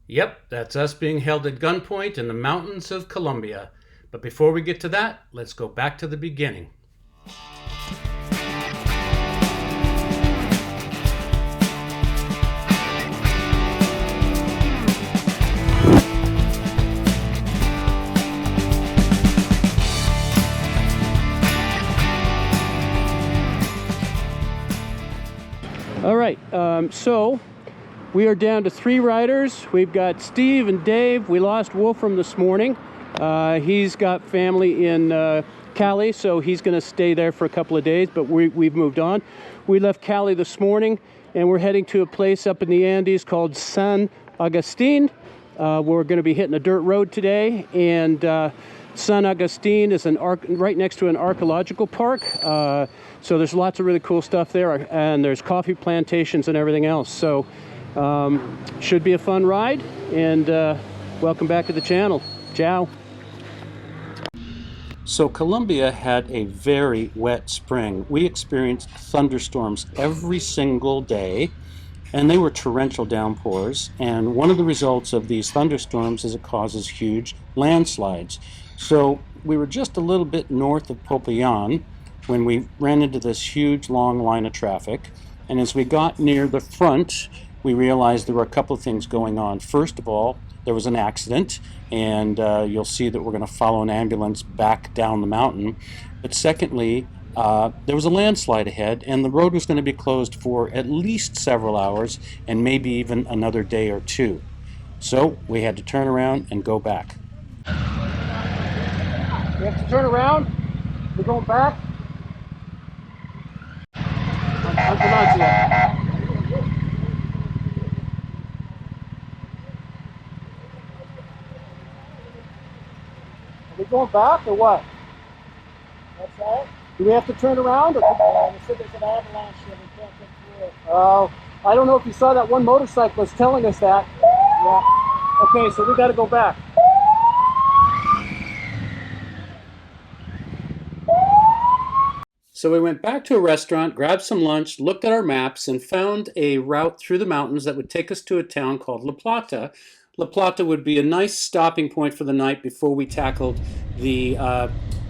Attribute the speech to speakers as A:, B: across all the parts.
A: Yep, that's us being held at gunpoint in the mountains of Colombia. But before we get to that, let's go back to the beginning. All right, so we are down to 3 riders. We've got Steve and Dave. We lost Wolfram this morning. He's got family in Cali, so he's going to stay there for a couple of days, but we've moved on. We left Cali this morning, and we're heading to a place up in the Andes called San Agustin. We're going to be hitting a dirt road today, and San Agustin is right next to an archaeological park. So there's lots of really cool stuff there, and there's coffee plantations and everything else. So should be a fun ride, and welcome back to the channel. Ciao. So Colombia had a very wet spring. We experienced thunderstorms every single day, and they were torrential downpours. And one of the results of these thunderstorms is it causes huge landslides. So we were just a little bit north of Popayan when we ran into this huge long line of traffic. And as we got near the front, we realized there were a couple of things going on. First of all, there was an accident, and you'll see that we're going to follow an ambulance back down the mountain. But secondly, there was a landslide ahead, and the road was going to be closed for at least several hours and maybe even another day or two. So we had to turn around and go back. We have to turn around. We're going back. Are we going back or what?
B: What's that?
A: Do we have to turn around? Or
B: They said there's an avalanche here, we can't get through it.
A: Oh, I don't know if you saw that one motorcyclist telling us that. Yeah. Okay, so we got to go back. So we went back to a restaurant, grabbed some lunch, looked at our maps, and found a route through the mountains that would take us to a town called La Plata. La Plata would be a nice stopping point for the night before we tackled the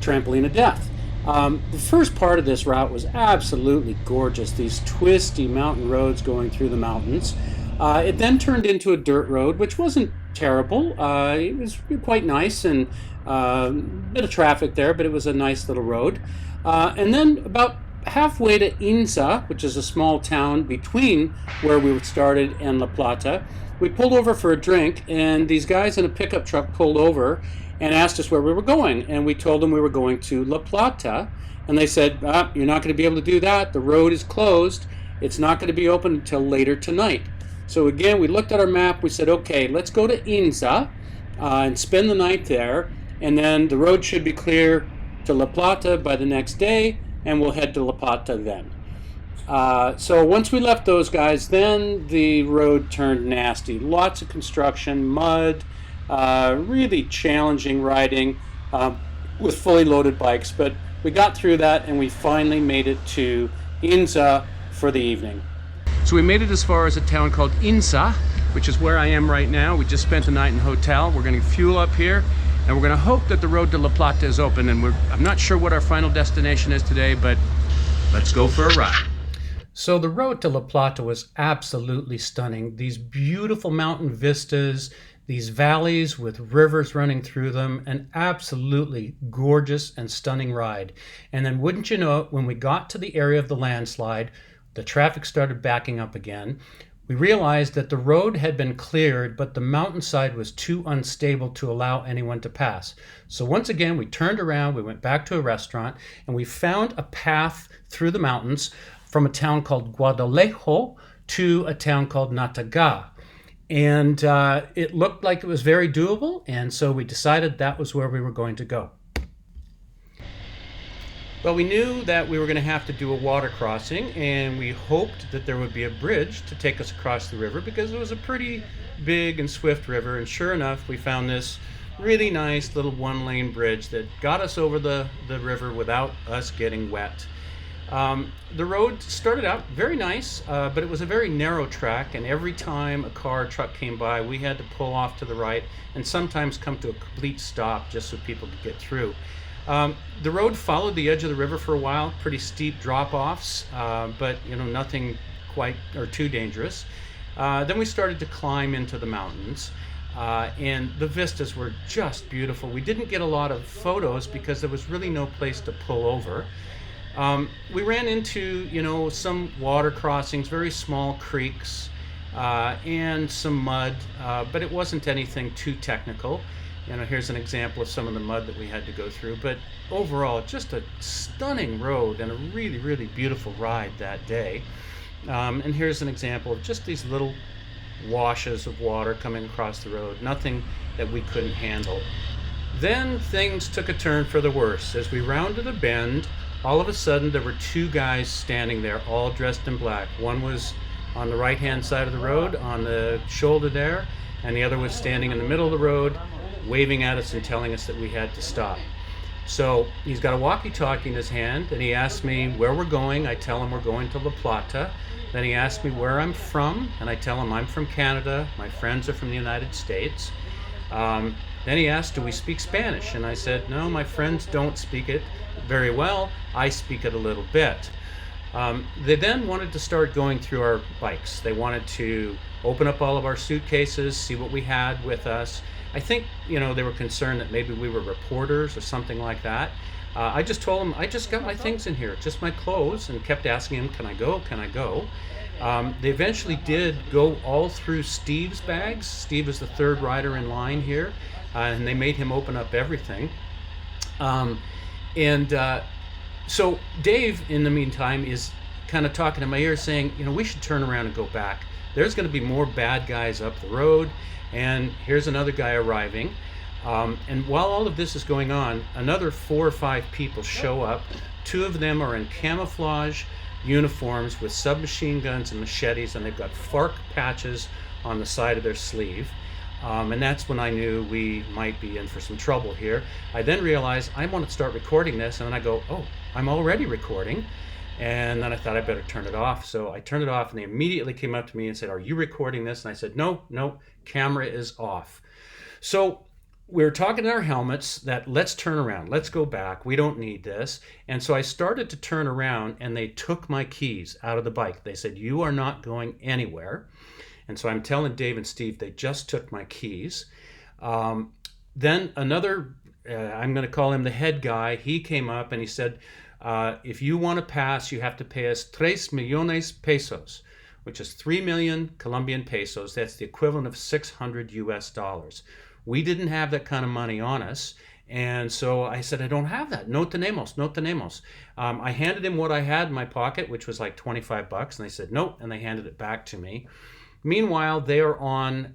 A: trampoline of death. The first part of this route was absolutely gorgeous, these twisty mountain roads going through the mountains. It then turned into a dirt road, which wasn't terrible. It was quite nice, and a bit of traffic there, but it was a nice little road. And then about halfway to Inza, which is a small town between where we started and La Plata, we pulled over for a drink, and these guys in a pickup truck pulled over and asked us where we were going. And we told them we were going to La Plata, and they said, you're not going to be able to do that. The road is closed. It's not going to be open until later tonight. So again, we looked at our map. We said, okay, let's go to Inza and spend the night there, and then the road should be clear to La Plata by the next day, and we'll head to La Plata then. So once we left those guys, then the road turned nasty. Lots of construction, mud, really challenging riding with fully loaded bikes. But we got through that, and we finally made it to Inza for the evening. So we made it as far as a town called Inza, which is where I am right now. We just spent the night in a hotel. We're going to fuel up here, and we're going to hope that the road to La Plata is open. And I'm not sure what our final destination is today, but let's go for a ride. So the road to La Plata was absolutely stunning. These beautiful mountain vistas, these valleys with rivers running through them, an absolutely gorgeous and stunning ride. And then wouldn't you know it, when we got to the area of the landslide, the traffic started backing up again. We realized that the road had been cleared, but the mountainside was too unstable to allow anyone to pass. So once again, we turned around, we went back to a restaurant, and we found a path through the mountains from a town called Guadalejo to a town called Nataga. And it looked like it was very doable, and so we decided that was where we were going to go. Well, we knew that we were going to have to do a water crossing, and we hoped that there would be a bridge to take us across the river because it was a pretty big and swift river. And sure enough, we found this really nice little one-lane bridge that got us over the river without us getting wet. The road started out very nice, but it was a very narrow track, and every time a car or truck came by, we had to pull off to the right and sometimes come to a complete stop just so people could get through. The road followed the edge of the river for a while, pretty steep drop-offs, but nothing quite or too dangerous. Then we started to climb into the mountains. And the vistas were just beautiful. We didn't get a lot of photos because there was really no place to pull over. We ran into, some water crossings, very small creeks, and some mud, but it wasn't anything too technical. Here's an example of some of the mud that we had to go through. But overall, just a stunning road and a really, really beautiful ride that day. And here's an example of just these little washes of water coming across the road, nothing that we couldn't handle. Then things took a turn for the worse. As we rounded a bend, all of a sudden there were two guys standing there, all dressed in black. One was on the right-hand side of the road, on the shoulder there, and the other was standing in the middle of the road, waving at us and telling us that we had to stop. So he's got a walkie-talkie in his hand, and he asked me where we're going. I tell him we're going to La Plata. Then he asked me where I'm from, and I tell him I'm from Canada. My friends are from the United States. Then he asked, do we speak Spanish? And I said, no, my friends don't speak it very well. I speak it a little bit. They then wanted to start going through our bikes. They wanted to open up all of our suitcases, see what we had with us. I think, they were concerned that maybe we were reporters or something like that. I just told them, I just got my things in here, just my clothes, and kept asking him, can I go, can I go? They eventually did go all through Steve's bags. Steve is the third rider in line here, and they made him open up everything. So Dave, in the meantime, is kind of talking in my ear saying, we should turn around and go back. There's going to be more bad guys up the road, and here's another guy arriving. And while all of this is going on, another 4 or 5 people show up. 2 of them are in camouflage uniforms with submachine guns and machetes, and they've got FARC patches on the side of their sleeve. And that's when I knew we might be in for some trouble here. I then realized I want to start recording this, and then I go, oh, I'm already recording. And then I thought I better turn it off. So I turned it off, and they immediately came up to me and said, are you recording this? And I said, no, camera is off. So we were talking in our helmets that let's turn around, let's go back, we don't need this. And so I started to turn around, and they took my keys out of the bike. They said, you are not going anywhere. And so I'm telling Dave and Steve, they just took my keys. Then another, I'm going to call him the head guy, he came up and he said, if you want to pass, you have to pay us 3 millones pesos, which is 3 million Colombian pesos. That's the equivalent of $600 US. We didn't have that kind of money on us. And so I said, I don't have that. No tenemos, no tenemos. I handed him what I had in my pocket, which was like 25 bucks. And they said, nope. And they handed it back to me. Meanwhile, they are on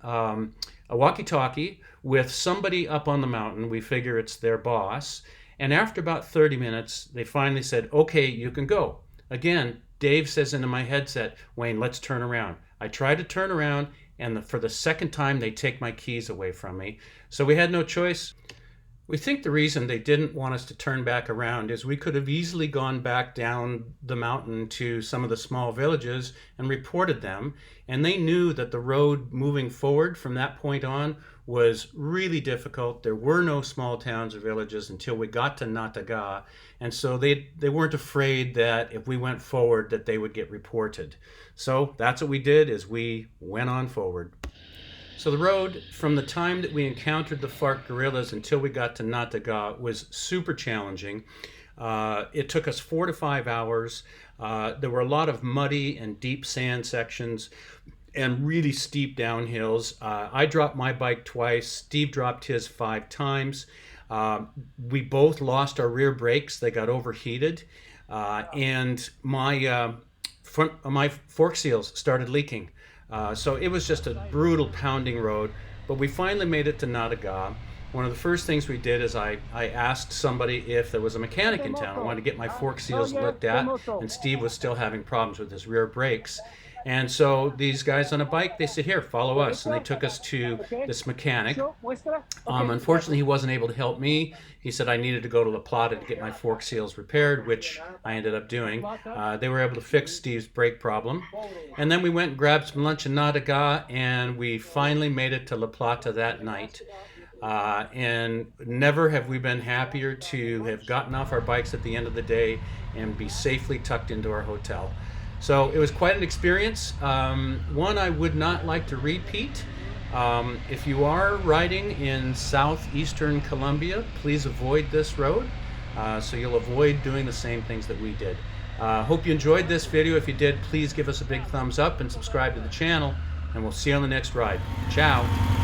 A: a walkie-talkie with somebody up on the mountain. We figure it's their boss. And after about 30 minutes, they finally said, okay, you can go. Again, Dave says into my headset, Wayne, let's turn around. I tried to turn around, and for the second time, they take my keys away from me. So we had no choice. We think the reason they didn't want us to turn back around is we could have easily gone back down the mountain to some of the small villages and reported them. And they knew that the road moving forward from that point on was really difficult. There were no small towns or villages until we got to Nataga. And so they weren't afraid that if we went forward that they would get reported. So that's what we did, is we went on forward. So the road from the time that we encountered the FARC guerrillas until we got to Nataga was super challenging. It took us 4 to 5 hours. There were a lot of muddy and deep sand sections and really steep downhills. I dropped my bike twice. Steve dropped his 5 times. We both lost our rear brakes. They got overheated. And my fork seals started leaking. So it was just a brutal pounding road, but we finally made it to Nataga. One of the first things we did is I asked somebody if there was a mechanic in town. I wanted to get my fork seals looked at, and Steve was still having problems with his rear brakes. And so these guys on a bike, they said, here, follow us. And they took us to this mechanic. Unfortunately, he wasn't able to help me. He said I needed to go to La Plata to get my fork seals repaired, which I ended up doing. They were able to fix Steve's brake problem. And then we went and grabbed some lunch in Nadaga, and we finally made it to La Plata that night. And never have we been happier to have gotten off our bikes at the end of the day and be safely tucked into our hotel. So it was quite an experience, one I would not like to repeat. If you are riding in southeastern Colombia, please avoid this road, so you'll avoid doing the same things that we did. Hope you enjoyed this video. If you did, please give us a big thumbs up and subscribe to the channel, and we'll see you on the next ride. Ciao.